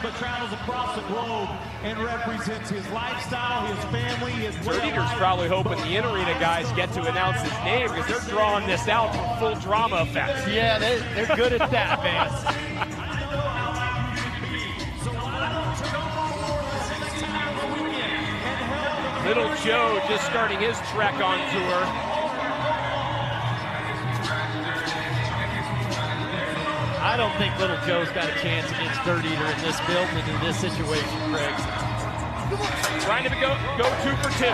but travels across the globe and represents his lifestyle, his family, his way of Eater's life. probably hoping the in-arena guys get to announce his name because they're drawing this out for full drama effect. Yeah, they're good at that, man. Little Joe just starting his trek on tour. I don't think Little Joe's got a chance against Dirt Eater in this build and in this situation, Craig. Trying to go 2 for 2.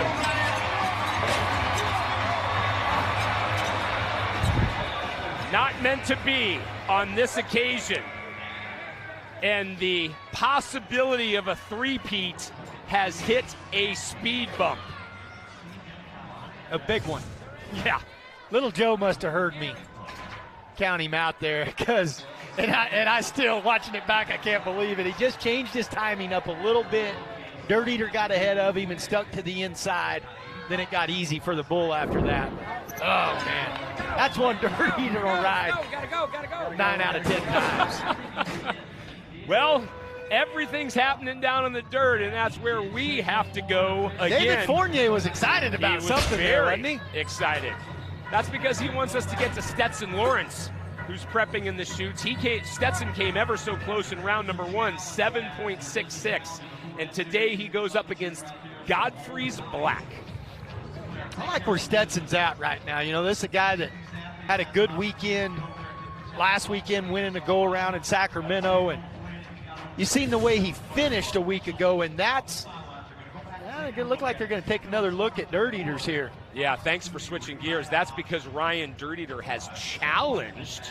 Not meant to be on this occasion. And the possibility of a three-peat has hit a speed bump. A big one. Yeah. Little Joe must have heard me count him out there because, and I still, watching it back, I can't believe it. He just changed his timing up a little bit. Dirt Eater got ahead of him and stuck to the inside. Then it got easy for the bull after that. Oh, man. That's one Dirt Eater will ride. Gotta go. 9 out of 10 times. Well, everything's happening down in the dirt, and that's where we have to go again. David Fournier was excited about something there, wasn't he? Excited. That's because he wants us to get to Stetson Lawrence, who's prepping in the chutes. Stetson came ever so close in round number 1, 7.66. And today he goes up against Godfrey's Black. I like where Stetson's at right now. You know, this is a guy that had a good weekend last weekend, winning a go-around in Sacramento, and you seen the way he finished a week ago, and that's it look like they're going to take another look at Dirt Eaters here. Yeah, thanks for switching gears. That's because Ryan Dirt Eater has challenged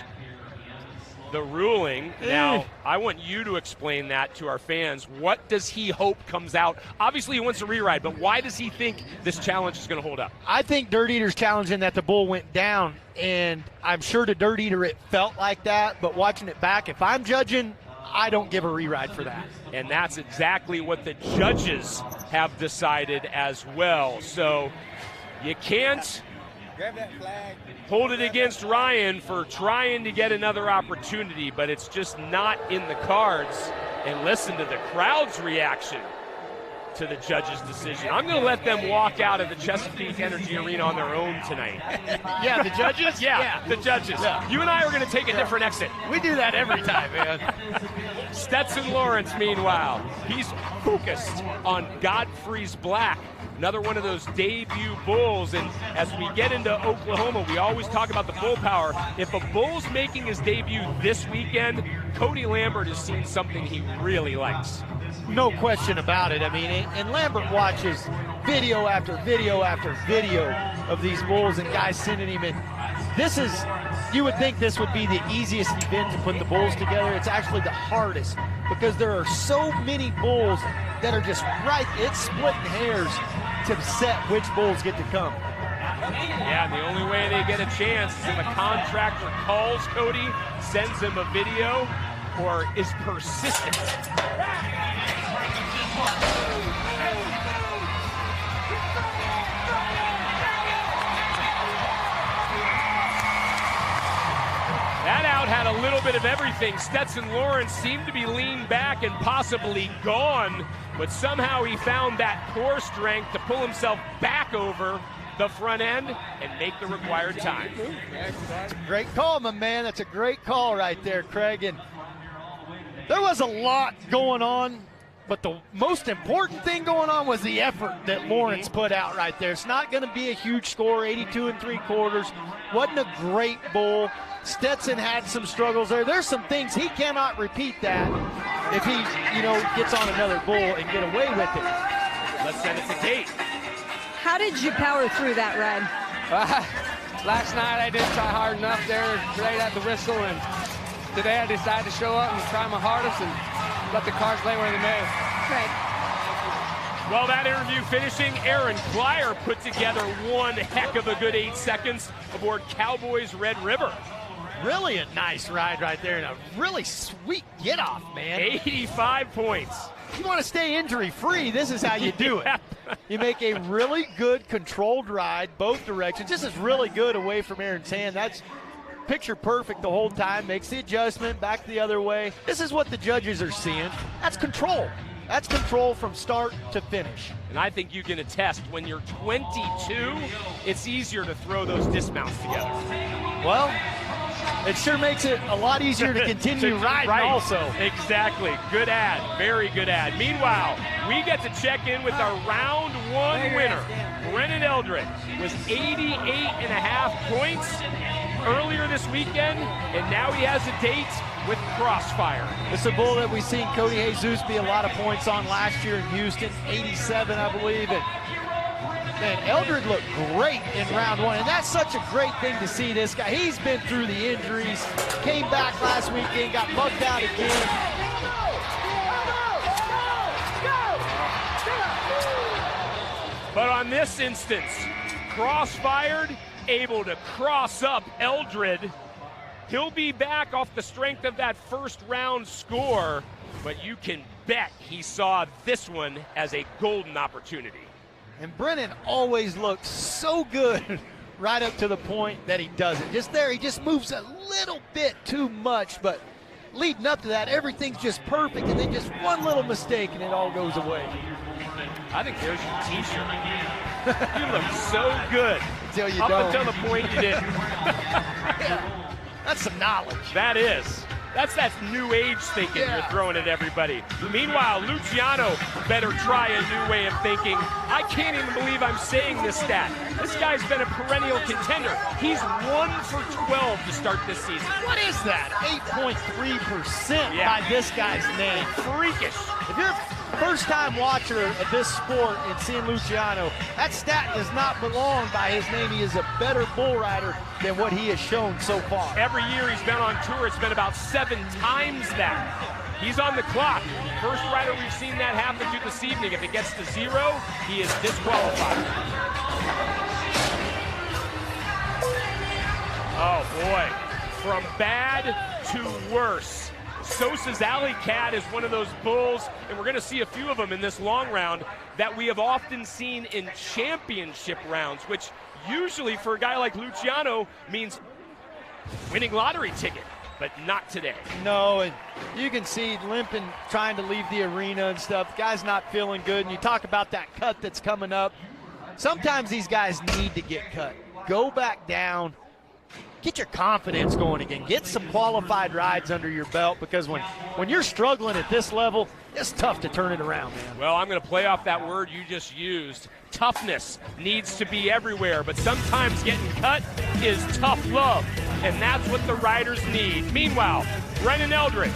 the ruling. Now, I want you to explain that to our fans. What does he hope comes out? Obviously, he wants a reride, but why does he think this challenge is going to hold up? I think Dirt Eater's challenging that the bull went down, and I'm sure to Dirt Eater it felt like that, but watching it back, if I'm judging, I don't give a reride for that. And that's exactly what the judges have decided as well. So you can't hold it against Ryan for trying to get another opportunity, but it's just not in the cards. And listen to the crowd's reaction to the judge's decision. I'm going to let them walk out of the Chesapeake Energy Arena on their own tonight. Yeah, the judges? Yeah, the judges. Yeah. You and I are going to take a different exit. We do that every time, man. Stetson Lawrence, meanwhile, he's focused on Godfrey's Black, another one of those debut bulls. And as we get into Oklahoma, we always talk about the bull power. If a bull's making his debut this weekend, Cody Lambert has seen something he really likes. No question about it. I mean, and Lambert watches video after video after video of these bulls and guys sending him in. This is, you would think this would be the easiest event to put the bulls together. It's actually the hardest because there are so many bulls that are just right. It's splitting hairs to set which bulls get to come. Yeah, the only way they get a chance is if a contractor calls Cody, sends him a video, or is persistent. That out had a little bit of everything. Stetson Lawrence seemed to be leaned back and possibly gone, but somehow he found that core strength to pull himself back over the front end and make the required time. That's a great call, my man. That's a great call right there, Craig. And there was a lot going on, but the most important thing going on was the effort that Lawrence put out right there. It's not going to be a huge score, 82 3/4. Wasn't a great bull. Stetson had some struggles there. There's some things he cannot repeat that if he, gets on another bull and get away with it. Let's send it to Kate. How did you power through that run? Last night I didn't try hard enough there right at the whistle, and today I decided to show up and try my hardest and let the cards lay where they may. Right. Well, that interview finishing, Aaron Klyer put together one heck of a good 8 seconds aboard Cowboys Red River. Really a nice ride right there and a really sweet get-off, man. 85 points. You want to stay injury-free, this is how you do it. You make a really good controlled ride both directions. This is really good away from Aaron's hand. picture perfect the whole time, makes the adjustment back the other way. This is what the judges are seeing. That's control. That's control from start to finish. And I think you can attest, when you're 22, it's easier to throw those dismounts together. Well, it sure makes it a lot easier to continue riding also. Exactly. Good ad. Very good ad. Meanwhile, we get to check in with our round one winner. Brennan Eldred was 88.5 points earlier this weekend, and now he has a date with Crossfire. It's a bull that we've seen Cody Jesus be a lot of points on last year in Houston, 87, I believe. And man, Eldred looked great in round one, and that's such a great thing to see this guy. He's been through the injuries, came back last weekend, got bucked out again. But on this instance, Crossfired able to cross up Eldred. He'll be back off the strength of that first round score, but you can bet he saw this one as a golden opportunity. And Brennan always looks so good right up to the point that he doesn't. Just there, he just moves a little bit too much, but leading up to that, everything's just perfect, and then just one little mistake and it all goes away. I think there's your t-shirt. You look so good. Until you up don't. until the point you didn't. That's some knowledge. That is. That's that new age thinking you're throwing at everybody. Meanwhile, Luciano better try a new way of thinking. I can't even believe I'm saying this stat. This guy's been a perennial contender. He's 1 for 12 to start this season. What is that? 8.3% by this guy's name. Freakish. If you're a first-time watcher of this sport and seeing Luciano, that stat does not belong by his name. He is a better bull rider than what he has shown so far. Every year he's been on tour, it's been about 7 times that. He's on the clock. First rider we've seen that happen to this evening. If it gets to 0, he is disqualified. Oh boy, from bad to worse. Sosa's Alley Cat is one of those bulls, and we're going to see a few of them in this long round, that we have often seen in championship rounds, which usually for a guy like Luciano means winning lottery ticket, but not today. No, and you can see limping, trying to leave the arena and stuff. The guy's not feeling good, and you talk about that cut that's coming up. Sometimes these guys need to get cut. Go back down. Get your confidence going again. Get some qualified rides under your belt, because when you're struggling at this level, it's tough to turn it around, man. Well, I'm going to play off that word you just used. Toughness needs to be everywhere, but sometimes getting cut is tough love, and that's what the riders need. Meanwhile, Brennan Eldred